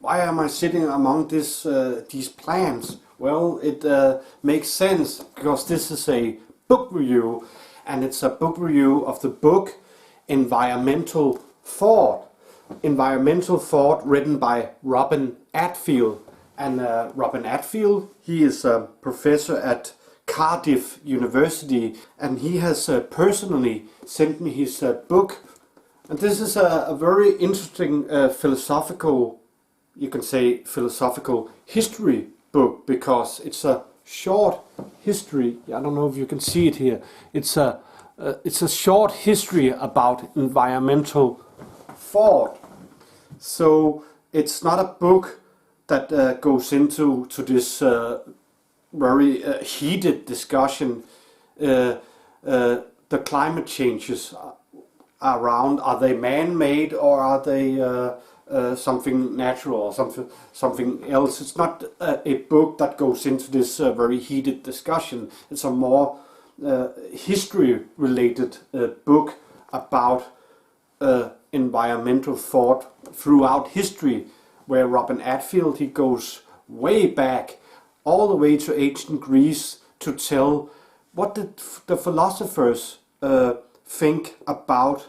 why am I sitting among these plants? Well, it makes sense because this is a book review, and it's a book review of the book Environmental Thought. Environmental Thought, written by Robin Attfield. And Robin Attfield, he is a professor at Cardiff University, and he has personally sent me his book. And this is a very interesting philosophical, you can say philosophical history book, because it's a short history. I don't know if you can see it here. It's a short history about environmental thought. So it's not a book that goes into this very heated discussion. The climate changes around, are they man-made or are they something natural or something else? It's not a book that goes into this very heated discussion. It's a more history-related book about environmental thought throughout history, where Robin Attfield, he goes way back, all the way to ancient Greece, to tell what did the philosophers think about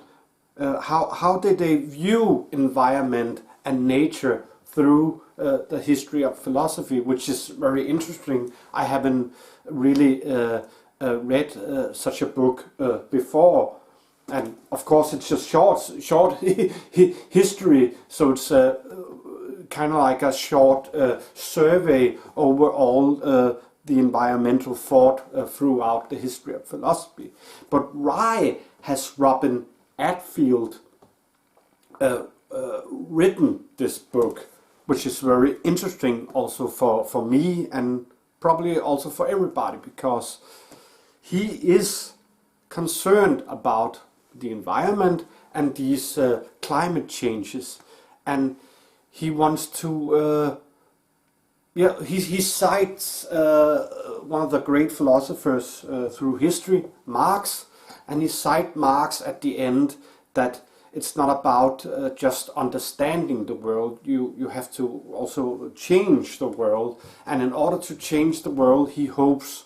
how did they view environment and nature through the history of philosophy, which is very interesting. I haven't really read such a book before, and of course it's just short history, so it's kind of like a short survey over all the environmental thought throughout the history of philosophy. But why has Robin Attfield written this book, which is very interesting also for me and probably also for everybody, because he is concerned about the environment and these climate changes, and he wants to he cites one of the great philosophers through history, Marx, and he cites Marx at the end, that it's not about just understanding the world, you have to also change the world. And in order to change the world, he hopes,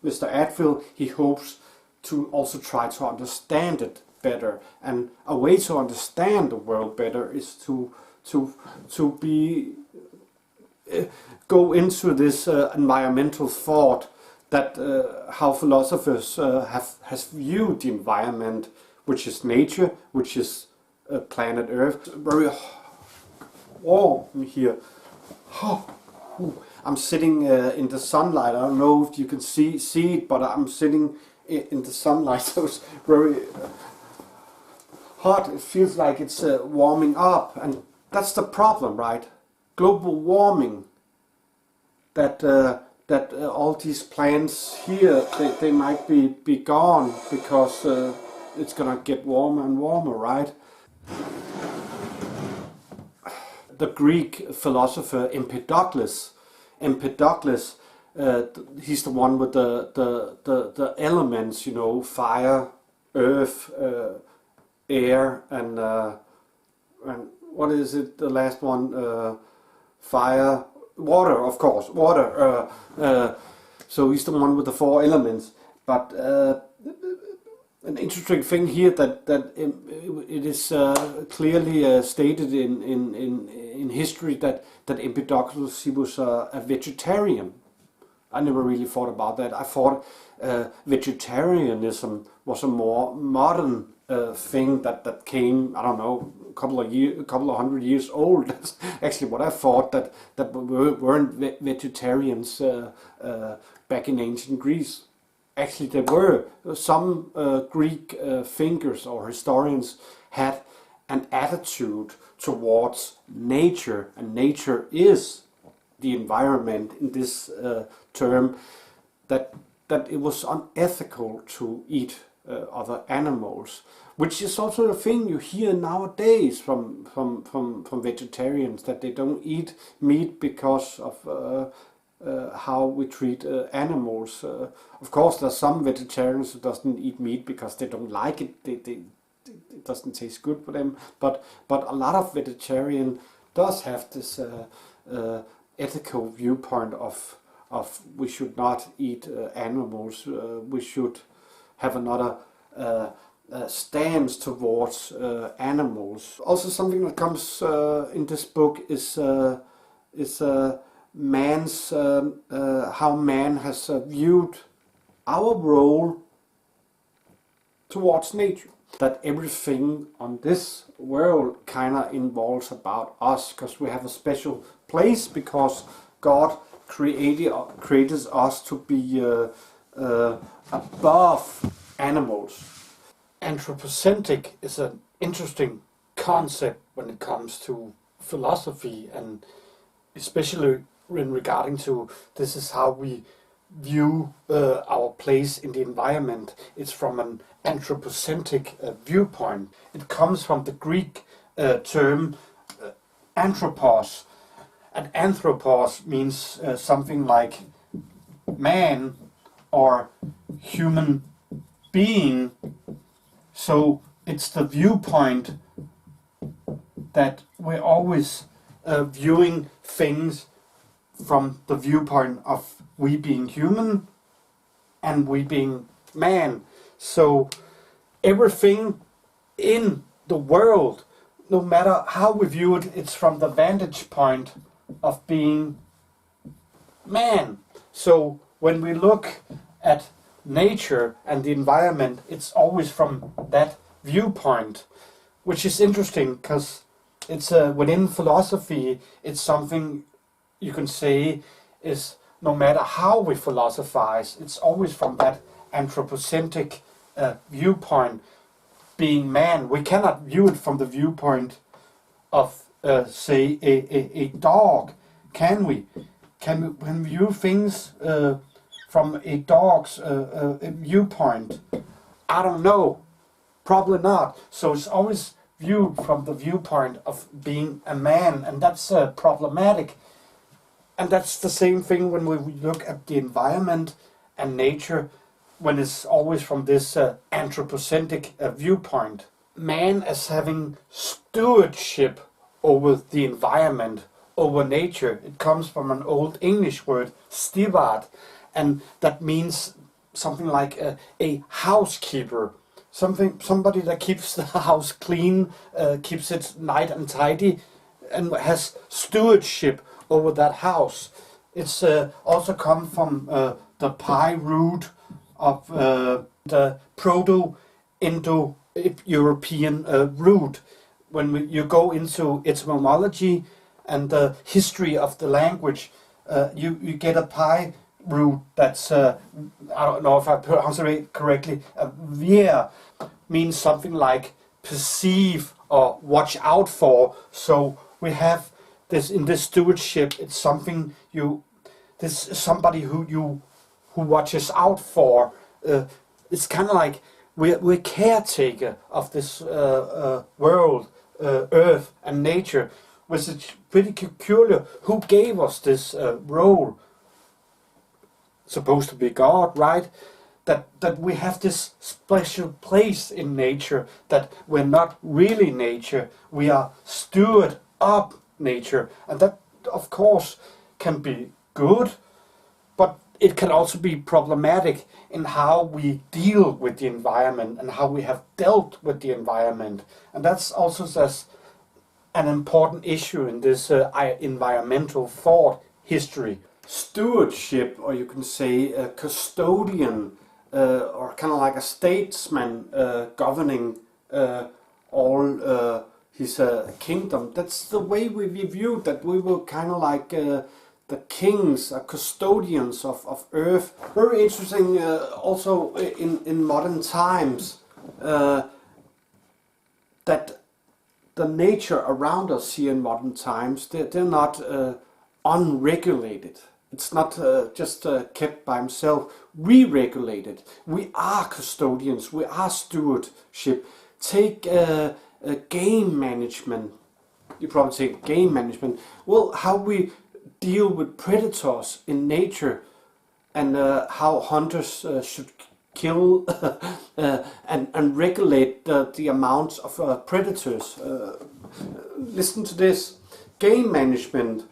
Mr. Attfield, he hopes to also try to understand it better. And a way to understand the world better is to go into this environmental thought, that how philosophers has viewed the environment, which is nature, which is planet Earth. Very warm here. I'm sitting in the sunlight. I don't know if you can see it, but I'm sitting in the sunlight, so it's very hot. It feels like it's warming up, and that's the problem, right? Global warming. That all these plants here, they might be gone because it's gonna get warmer and warmer, right? The Greek philosopher Empedocles, he's the one with the elements, you know, fire, earth, air, and what is it? The last one, fire. Water, of course, water. So he's the one with the four elements. But an interesting thing here that it is clearly stated in history that Empedocles, he was a vegetarian. I never really thought about that. I thought vegetarianism was a more modern thing that came, I don't know, a couple of hundred years old. That's actually what I thought, that we weren't vegetarians back in ancient Greece. Actually, there were some Greek thinkers or historians had an attitude towards nature, and nature is the environment in this term, that it was unethical to eat other animals, which is also a thing you hear nowadays from vegetarians, that they don't eat meat because of how we treat animals. Of course, there's some vegetarians who doesn't eat meat because they don't like it. It doesn't taste good for them. But a lot of vegetarians does have this ethical viewpoint of we should not eat animals. We should have another stance towards animals. Also, something that comes in this book is man's how man has viewed our role towards nature. That everything on this world kind of involves about us, because we have a special place, because God created us to be above animals. Anthropocentric is an interesting concept when it comes to philosophy, and especially in regarding to this is how we view our place in the environment. It's from an anthropocentric viewpoint. It comes from the Greek term anthropos, and anthropos means something like man or human being. So it's the viewpoint that we're always viewing things from the viewpoint of we being human and we being man. So everything in the world, no matter how we view it, it's from the vantage point of being man. So when we look at nature and the environment, it's always from that viewpoint, which is interesting because it's within philosophy, it's something you can say is no matter how we philosophize, it's always from that anthropocentric viewpoint, being man. We cannot view it from the viewpoint of, say, a dog, can we? Can we view things from a dog's viewpoint? I don't know. Probably not. So it's always viewed from the viewpoint of being a man, and that's problematic. And that's the same thing when we look at the environment and nature, when it's always from this anthropocentric viewpoint. Man as having stewardship over the environment, over nature. It comes from an old English word, steward, and that means something like a housekeeper. Somebody that keeps the house clean, keeps it nice and tidy, and has stewardship over that house. It's also come from the Pi root of the Proto-Indo-European root. When you go into etymology and the history of the language, you get a Pi root that's, I don't know if I pronounce it correctly, vir means something like perceive or watch out for. So we have this in this stewardship, it's something this is somebody who watches out for. It's kind of like we're caretaker of this world, earth and nature, which is pretty peculiar. Who gave us this role? Supposed to be God, right? That we have this special place in nature, that we're not really nature, we are steward of nature, and that of course can be good, but it can also be problematic in how we deal with the environment and how we have dealt with the environment. And that's also an important issue in this environmental thought history. Stewardship, or you can say a custodian, or kind of like a statesman governing all his kingdom. That's the way we viewed that. We were kind of like the kings, custodians of earth. Very interesting also in modern times that the nature around us here in modern times, they're not unregulated. It's not just kept by himself. We regulate it. We are custodians. We are stewardship. Take game management. You probably say game management. Well, how we deal with predators in nature, and how hunters should kill and regulate the amounts of predators. Listen to this. game management,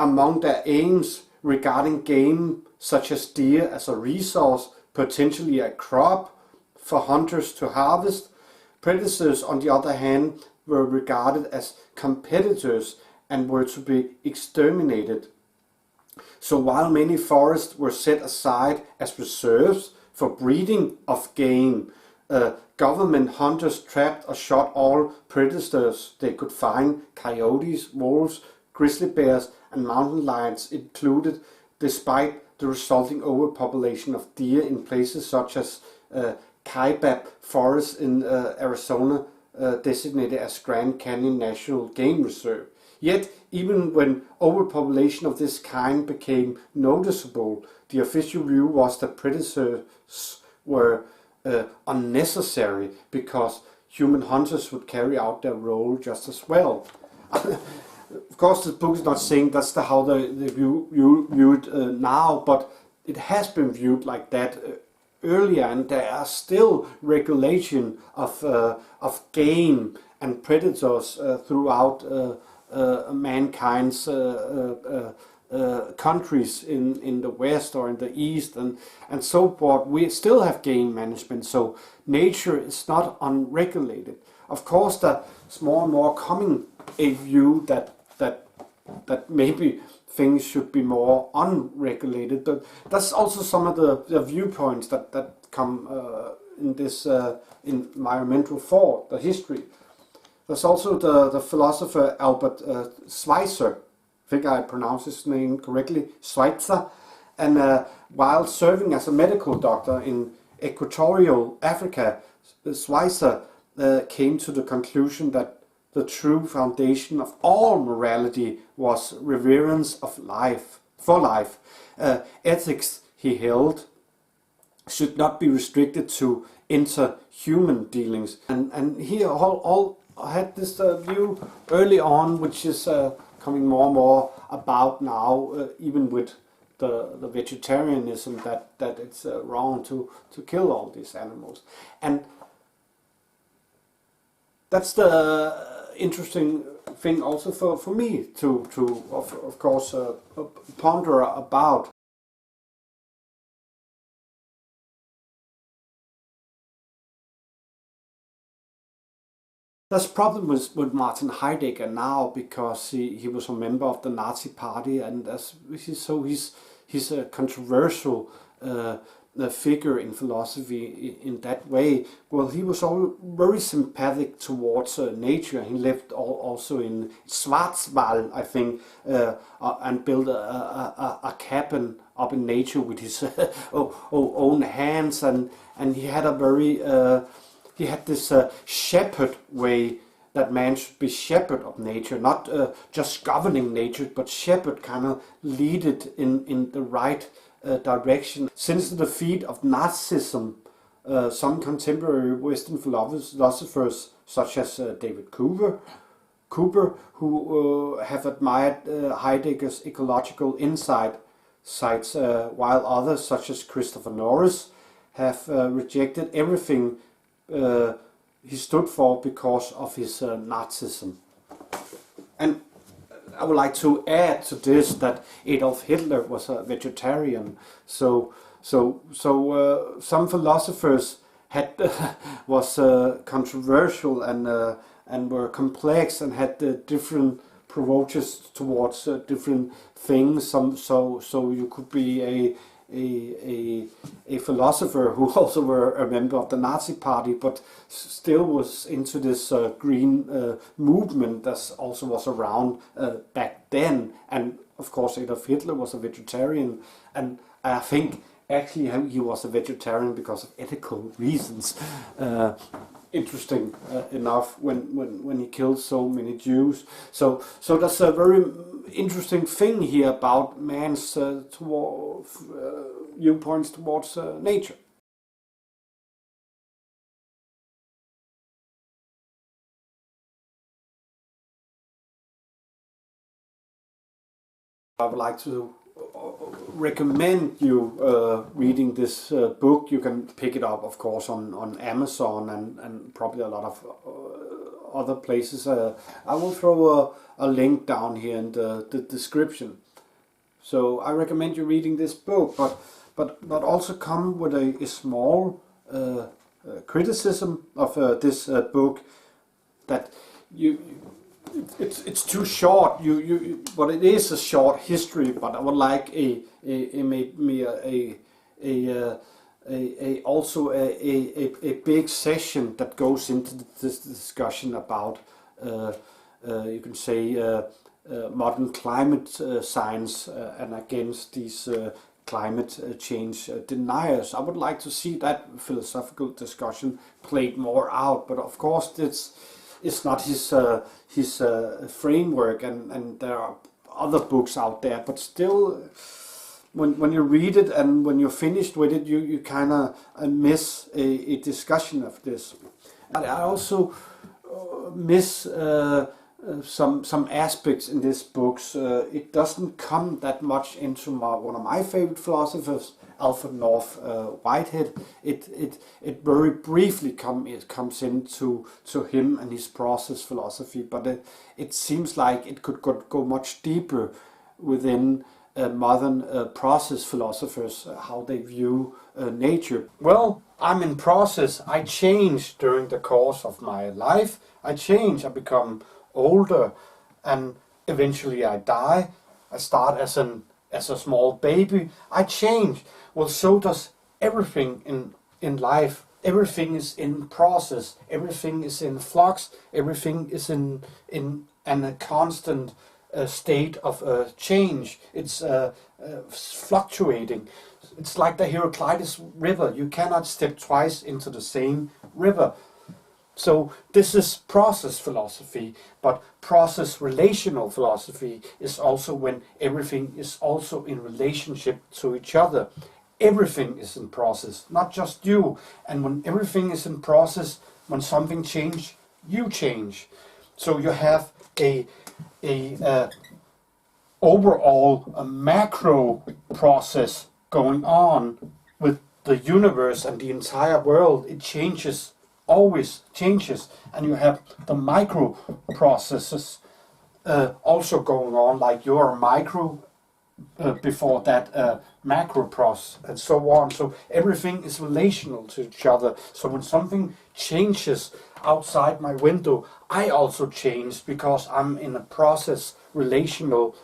among their aims regarding game such as deer as a resource, potentially a crop for hunters to harvest. Predators, on the other hand, were regarded as competitors and were to be exterminated. So while many forests were set aside as reserves for breeding of game, government hunters trapped or shot all predators they could find, coyotes, wolves, grizzly bears and mountain lions included, despite the resulting overpopulation of deer in places such as Kaibab Forest in Arizona, designated as Grand Canyon National Game Reserve. Yet, even when overpopulation of this kind became noticeable, the official view was that predators were unnecessary because human hunters would carry out their role just as well. Of course, the book is not saying that's how they view it now, but it has been viewed like that earlier, and there are still regulation of game and predators throughout mankind's countries in the West or in the East and so forth. We still have game management, so nature is not unregulated. Of course, there's more and more coming a view that maybe things should be more unregulated, but that's also some of the viewpoints that come in this environmental thought, the history. There's also the philosopher Albert Schweitzer, I think I pronounced his name correctly, Schweitzer, and while serving as a medical doctor in Equatorial Africa, Schweitzer came to the conclusion that the true foundation of all morality was reverence of life, for life. Ethics, he held, should not be restricted to interhuman dealings. And he all had this view early on, which is coming more and more about now, even with the vegetarianism, that it's wrong to kill all these animals. And that's the interesting thing also for me to of course ponder about. There's a problem with Martin Heidegger now because he was a member of the Nazi Party, and he's a controversial figure in philosophy in that way. Well, he was all very sympathetic towards nature. He lived also in Schwarzwald, I think, and built a cabin up in nature with his own hands, and he had a very he had this shepherd way that man should be shepherd of nature, not just governing nature, but shepherd, kind of lead it in the right direction. Since the defeat of Nazism, some contemporary Western philosophers, such as David Cooper, who have admired Heidegger's ecological insights, while others, such as Christopher Norris, have rejected everything he stood for because of his Nazism. And I would like to add to this that Adolf Hitler was a vegetarian. So some philosophers had was controversial and were complex and had different approaches towards different things. So you could be a philosopher who also were a member of the Nazi Party, but still was into this green movement that also was around back then. And of course Adolf Hitler was a vegetarian, and I think actually he was a vegetarian because of ethical reasons. Interesting enough when he killed so many Jews. So that's a very interesting thing here about man's viewpoints towards nature. I would like to recommend you reading this book. You can pick it up, of course, on Amazon and probably a lot of other places. I will throw a link down here in the description. So I recommend you reading this book, but also come with a small criticism of this book, that it's too short. But it is a short history. But I would like also a big session that goes into this discussion about you can say modern climate science and against these climate change deniers. I would like to see that philosophical discussion played more out, but of course it's not his framework, and there are other books out there, but still when you read it and when you're finished with it, you kind of miss a discussion of this. And I also miss some aspects in this books. It doesn't come that much into one of my favorite philosophers, Alfred North Whitehead. It very briefly comes into him and his process philosophy, but it seems like it could go much deeper within modern process philosophers, how they view nature. Well, I'm in process. I change during the course of my life. I change. I become older, and eventually I die. I start as a small baby. I change. Well, so does everything in life. Everything is in process. Everything is in flux. Everything is in a constant state of change. It's fluctuating. It's like the Heraclitus River. You cannot step twice into the same river. So this is process philosophy, but process relational philosophy is also when everything is also in relationship to each other. Everything is in process, not just you. And when everything is in process, when something changes, you change. So you have a overall a macro process going on with the universe and the entire world. It changes, always changes, and you have the micro processes also going on, like your micro before that macro process, and so on. So everything is relational to each other. So when something changes outside my window, I also change because I'm in a process relational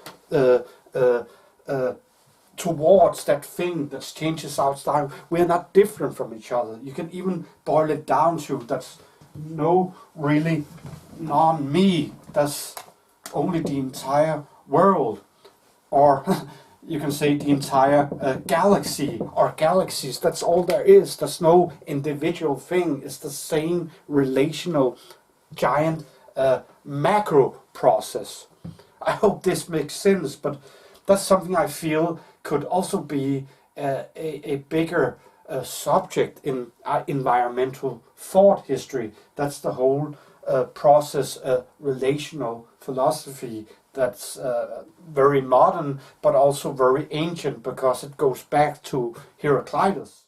towards that thing that changes outside. We're not different from each other. You can even boil it down to that's no really non-me. That's only the entire world, or you can say the entire galaxy or galaxies. That's all there is. There's no individual thing. It's the same relational giant macro process. I hope this makes sense, but that's something I feel could also be a bigger subject in environmental thought history. That's the whole process relational philosophy that's very modern, but also very ancient because it goes back to Heraclitus.